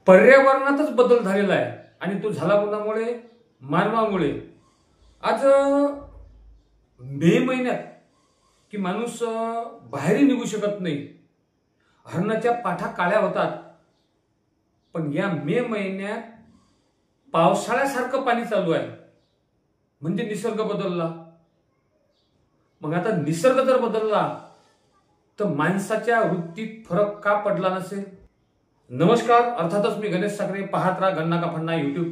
पर्यावरणातच बदल झालेला आहे आणि तो झाला कोणामुळे? मानवामुळे। आज मे महिन्यात की माणूस बाहेर निघू शकत नाही, हरणाच्या पाठा काळ्या होतात, पण या मे महिन्यात पावसाळ्यासारखं पाणी चालू आहे, म्हणजे निसर्ग बदलला। मग आता निसर्ग जर बदलला तर माणसाच्या वृत्तीत फरक का पडला नसेल? नमस्कार, अर्थातच मी गणेश साखरे, पाहत राहा गन्ना का फन्ना यूट्यूब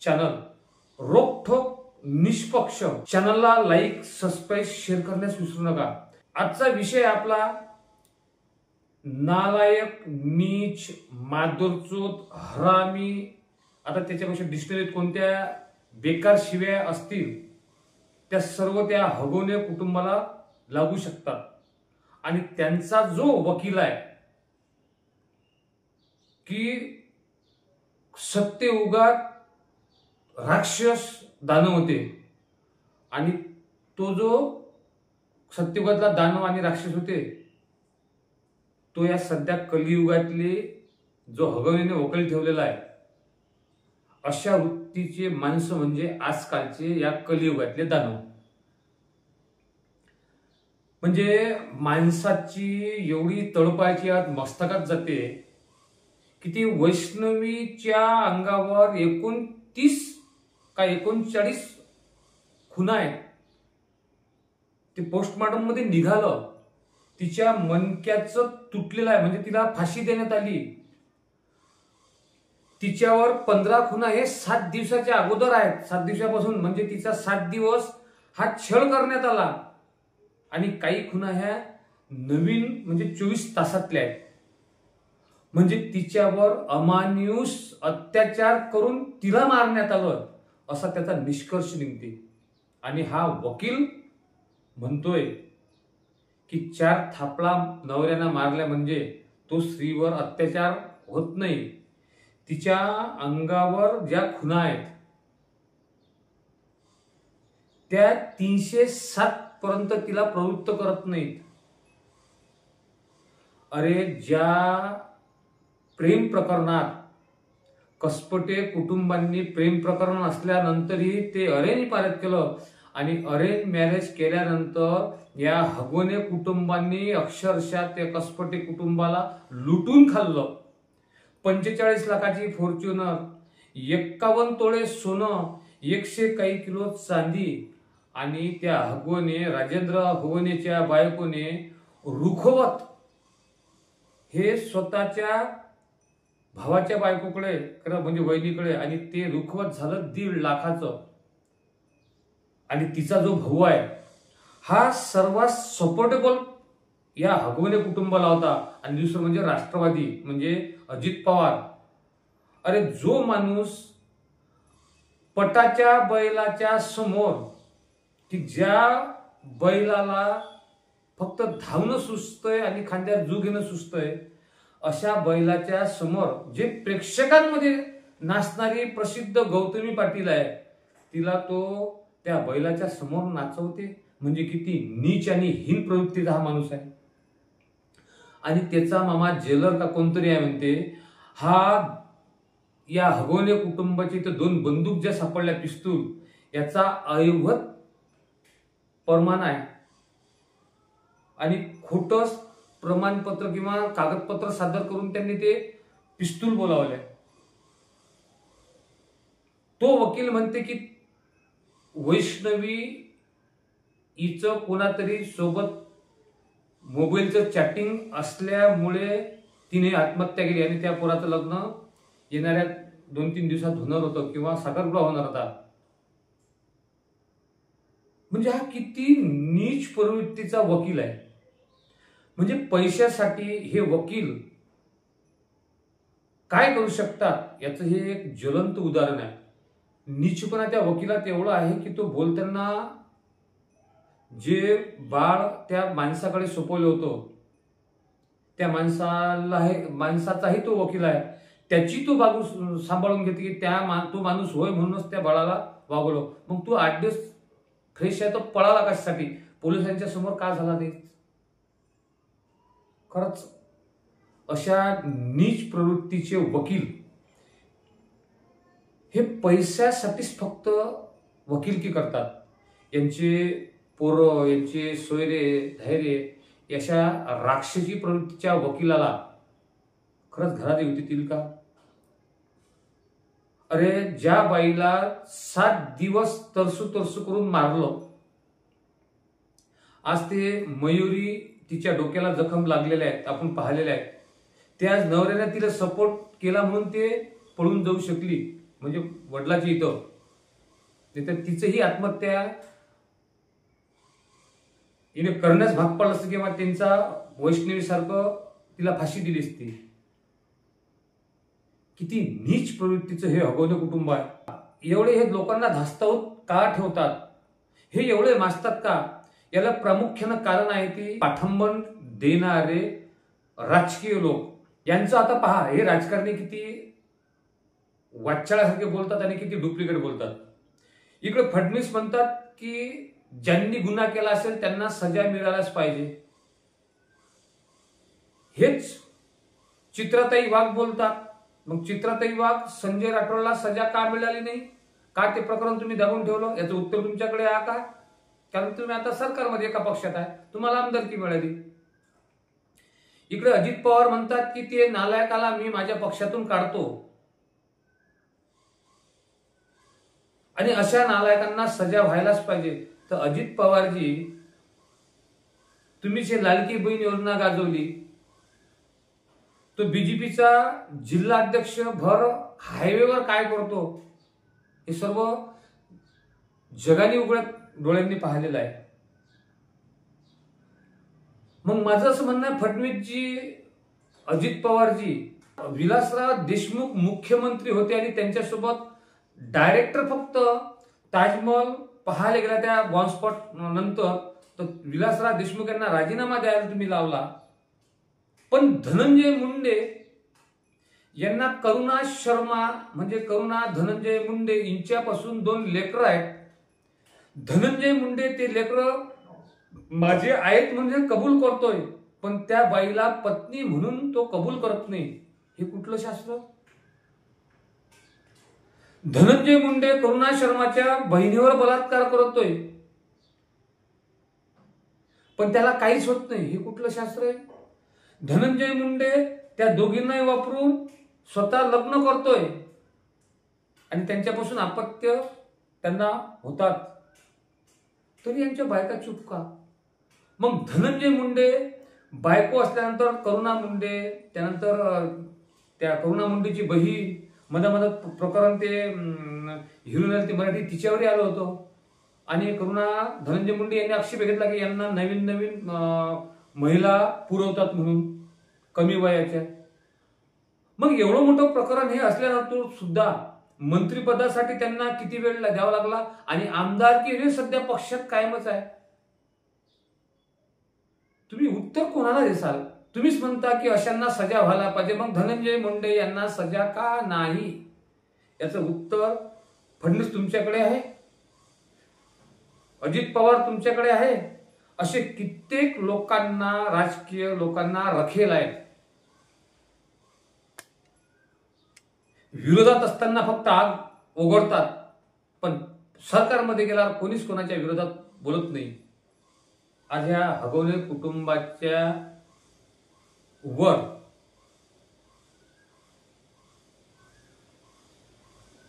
चॅनल। रोखठोक निष्पक्ष चॅनलला लाईक, सबस्क्राईब, शेअर करण्यास विसरू नका। आजचा विषय आपला नालायक, नीच, मादरचोद, हरामी। आता त्याच्यापेक्षा डिक्शनरीत कोणत्या बेकार शिव्या असतील त्या सर्व त्या हगवणे कुटुंबाला लागू शकतात। आणि त्यांचा जो वकील आहे की सत्ययुगात राक्षस दानव होते आणि तो जो सत्ययुगातला दानव आणि राक्षस होते तो या सध्या कलियुगातले जो हगवण्याने वकील ठेवलेला आहे, अशा वृत्तीचे माणसं म्हणजे आजकालचे या कलियुगातले दानव। म्हणजे माणसाची एवढी तळपायची आत मस्तकात जाते की ती वैष्णवीच्या अंगावर 29 का 39 खुणा आहेत। ते पोस्टमॉर्टम मध्ये निघालं, तिच्या मणक्याचं तुटलेलं आहे, म्हणजे तिला फाशी देण्यात आली। तिच्यावर 15 खुणा हे 7 दिवसाच्या अगोदर आहेत, 7 दिवसापासून, म्हणजे तिचा 7 दिवस हा छळ करण्यात आला। आणि काही खुणा ह्या नवीन म्हणजे 24 तासातल्या आहेत, म्हणजे तिच्यावर अमानुष अत्याचार करून तिला मारण्यात आलं असा त्याचा निष्कर्ष निघते। आणि हा वकील म्हणतोय की 4 थापला नवऱ्यानं मारल्या म्हणजे तो स्त्रीवर अत्याचार होत नाही, तिच्या अंगावर ज्या खुणा आहेत त्या 307 पर्यंत तिला प्रवृत्त करत नाहीत। अरे, ज्या प्रेम प्रकरणात कसपटे कुटुंबांनी प्रेम प्रकरण असल्यानंतरही ते अरेंज मॅरेज केलं आणि अरेंज मॅरेज केल्यानंतर या हगवणे कुटुंबांनी अक्षरशः त्या कसपटे कुटुंबाला लुटून खाल्लं। 45 लाखाची फॉर्च्युनर, 51 तोळे सोनं, 100 काही किलो चांदी, आणि त्या हगवणे राजेंद्र हगवणेच्या बायकोने रुखवत हे स्वतःच्या भावाच्या बायकोकडे म्हणजे वहिनीकडे, आणि ते रुखवत झालं 1.5 लाखाचं। आणि तिचा जो भाऊ आहे हा सर्वात सपोर्टेबल या हगवणे कुटुंबाला होता, आणि दुसरं म्हणजे राष्ट्रवादी म्हणजे अजित पवार। अरे, जो माणूस पटाच्या बैलाच्या समोर की ज्या बैलाला फक्त धावणं सुचतंय आणि खांद्यावर जू घेणं सुचतंय, अशा बैलाच्या समोर जे प्रेक्षकांमध्ये नाचणारी प्रसिद्ध गौतमी पाटील आहे, तिला तो त्या बैलाच्या समोर नाचवते, म्हणजे किती नीच आणि हीन प्रवृत्तीचा हा माणूस आहे। आणि त्याचा मामा जेलर का कोणतरी आहे म्हणते, हा या हगवणे कुटुंबाची तर 2 बंदूक ज्या सापडल्या, पिस्तूल, याचा अवैध परमान आहे। आणि खोटं प्रमाणपत्र किंवा कागदपत्र सादर करून त्यांनी ते पिस्तूल बोलावले। तो वकील म्हणते की वैष्णवी हिचं कोणातरी सोबत मोबाईलचं चॅटिंग असल्यामुळे तिने आत्महत्या केली आणि त्या पोराचं लग्न येणाऱ्या 2-3 दिवसात होणार होतं किंवा साखरपुडा होणार होता। म्हणजे हा किती नीच प्रवृत्तीचा वकील आहे। म्हणजे पैशासाठी हे वकील काय करू शकतात याचं हे एक ज्वलंत उदाहरण आहे। नीचपणा त्या वकिलात एवढा आहे की तो बोलताना जे बाळ त्या माणसाकडे सोपवलं होतं, त्या माणसाचाही तो वकील आहे, त्याची तो बाजू सांभाळून घेते की तो माणूस होय म्हणूनच त्या बाळाला वागवलं। मग तू 8 दिवस फ्रेश आहे तर पळाला कशासाठी? पोलिसांच्या समोर का झाला ते? खरंच अशा नीच प्रवृत्तीचे वकील हे पैशासाठीच फक्त वकिलकी करतात. यांचे पोरं, यांचे सोयरे धैर्य अशा राक्षसी प्रवृत्तीच्या वकिलाला खरंच घरात येऊ देतील का? अरे ज्या बाईला 7 दिवस तरसू करून मारलं, आज ते मयुरी तिच्या डोक्याला जखम लागलेल्या आहेत, आपण पाहिलेल्या आहेत. ते आज नवऱ्याने तिला सपोर्ट केला म्हणून ते पळून जाऊ शकली, म्हणजे वडिलाची इथं. नाही तर तिचंही आत्महत्या हिने करण्यास भाग पडलं असतं किंवा त्यांचा वैष्णवीसारखं तिला फाशी दिली असती. किती नीच प्रवृत्तीचं हे हगवणे कुटुंब आहे. एवढे हे लोकांना धास्तावत का ठेवतात? हे एवढे माजतात का? याला प्रामुख्यानं कारण आहे ती पाठंबन देणारे राजकीय लोक. यांचं आता पहा, हे राजकारणी किती वाचाळासारखे बोलतात आणि किती डुप्लिकेट बोलतात. इकडे फडणवीस म्हणतात की ज्यांनी गुन्हा केला असेल त्यांना सजा मिळायलाच पाहिजे. हेच चित्राताई वाघ बोलतात. मग चित्राताई वाघ संजय राठोडला सजा का मिळाली नाही? का ते प्रकरण तुम्ही दाबून ठेवलं? याचं उत्तर तुमच्याकडे आहे का? कारण तुम्ही आता सरकारमध्ये एका पक्षात आहे, तुम्हाला आमदारकी मिळाली. इकडे अजित पवार म्हणतात की ते नालायकाला मी माझ्या पक्षातून काढतो आणि अशा नालायकांना सजा व्हायलाच पाहिजे. तर अजित पवारजी, तुम्ही जे लाडकी बहीण योजना गाजवली, तो बीजेपीचा जिल्हा अध्यक्ष भर हायवेवर काय करतो हे सर्व जगाने उघड्या डोळ्यांनी पाहिलेलं आहे. मग माझं असं म्हणणं आहे, फडणवीसजी, अजित पवारजी, विलासराव देशमुख मुख्यमंत्री होते आणि त्यांच्यासोबत डायरेक्टर फक्त ताजमहल पाहायला गेला त्या बॉम्बस्फोट नंतर, तर विलासराव देशमुख यांना राजीनामा द्यायला तुम्ही लावला. पण धनंजय मुंडे यांना करुणा शर्मा म्हणजे करुणा धनंजय मुंडे यांच्यापासून 2 लेकरं आहेत. धनंजय मुंडे ते लेकरं माझे आहेत म्हणजे कबूल करतोय, पण त्या बाईला पत्नी म्हणून तो कबूल करत नाही. हे कुठलं शास्त्र? धनंजय मुंडे करुणा शर्माच्या बहिणीवर बलात्कार करतोय, पण त्याला काहीच होत नाही. हे कुठलं शास्त्र आहे? धनंजय मुंडे त्या दोघींनाही वापरून स्वतः लग्न करतोय आणि त्यांच्यापासून अपत्य त्यांना होतात, तरी यांच्या बायका चूप का? मग धनंजय मुंडे बायको असल्यानंतर करुणा मुंडे, त्यानंतर त्या करुणा मुंडेची बहीण, मधामधात प्रकरण ते हिरोईन ती मराठी तिच्यावरही आलं होतं आणि करुणा धनंजय मुंडे यांनी आक्षेप घेतला की यांना नवीन महिला पुरवतात म्हणून कमी वयाच्या. मग एवढं मोठं प्रकरण हे असल्यानंतर सुद्धा मंत्रिपदासाठी त्यांना किती वेळ द्यावा लागला आणि आमदारकी हे सध्या पक्षात कायमच आहे. तुम्ही उत्तर कोणाला देसाल? तुम्हीच म्हणता की अशांना सजा व्हायला पाहिजे, मग धनंजय मुंडे यांना सजा का नाही? याचं उत्तर फडणवीस तुमच्याकडे आहे, अजित पवार तुमच्याकडे आहे. असे कित्येक लोकांना, राजकीय लोकांना रखेल आहे. विरोधात असताना फक्त आग ओघळतात, पण सरकारमध्ये गेल्यावर कोणीच कोणाच्या विरोधात बोलत नाही. आज ह्या हगवणे कुटुंबाच्या वर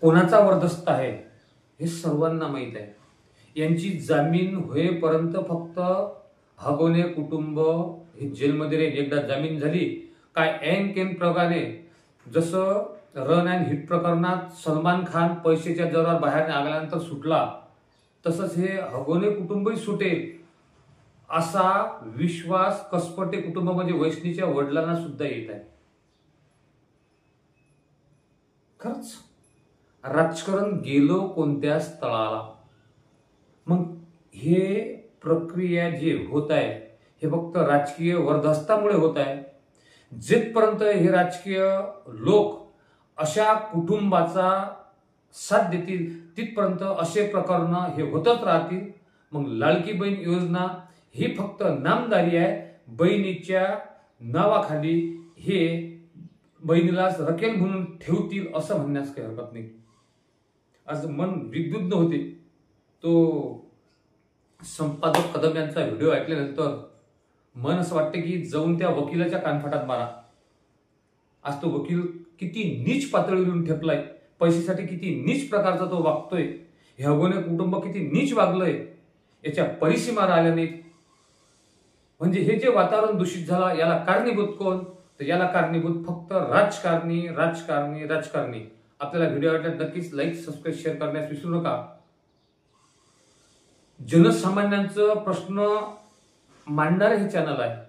कोणाचा वरदस्त आहे हे सर्वांना माहित आहे. यांची जामीन होईपर्यंत फक्त हगवणे कुटुंब हे जेलमध्ये राहील. एकदा जामीन झाली काय ऐन केन प्रकारे, जसं रन अँड हिट प्रकरणात सलमान खान पैशाच्या जोरावर बाहेर आल्यानंतर सुटला, तसंच हे हगवणे कुटुंबही सुटेल असा विश्वास कसपटे कुटुंब म्हणजे वैष्णवीच्या वडिलांना सुद्धा येत आहे. खरंच राजकारण गेलो कोणत्या स्थळाला? मग हे प्रक्रिया जे होत आहे हे फक्त राजकीय वरदहस्तामुळे होत आहे. जिथपर्यंत हे राजकीय लोक अशा कुटुंबाचा साथ देतील तिथपर्यंत असे प्रकरण हे होतच राहतील. मग लाडकी बहीण योजना ही फक्त नामदारी आहे. बहिणीच्या नावाखाली हे बहिणीला रकेल म्हणून ठेवतील असं म्हणण्यास काही हरकत नाही. आज मन विद्युत होते. तो संपादक कदम यांचा व्हिडिओ ऐकल्यानंतर मन असं वाटतं की जाऊन त्या वकिलाच्या कानफटात मारा. आज तो वकील किती नीच पातळीवरून ठेपलाय, पैशासाठी किती नीच प्रकारचा तो वागतोय, हे अगोने कुटुंब किती नीच वागलंय, याच्या परिसीमा राहिल्या नाहीत. म्हणजे हे जे वातावरण दूषित झालं याला कारणीभूत कोण? तर याला कारणीभूत फक्त राजकारणी राजकारणी राजकारणी. आपल्याला व्हिडिओ आवडल्यास नक्कीच लाईक, सबस्क्राईब, शेअर करण्यास विसरू नका. जनसामान्यांचं प्रश्न मांडणारे हे चॅनल आहे.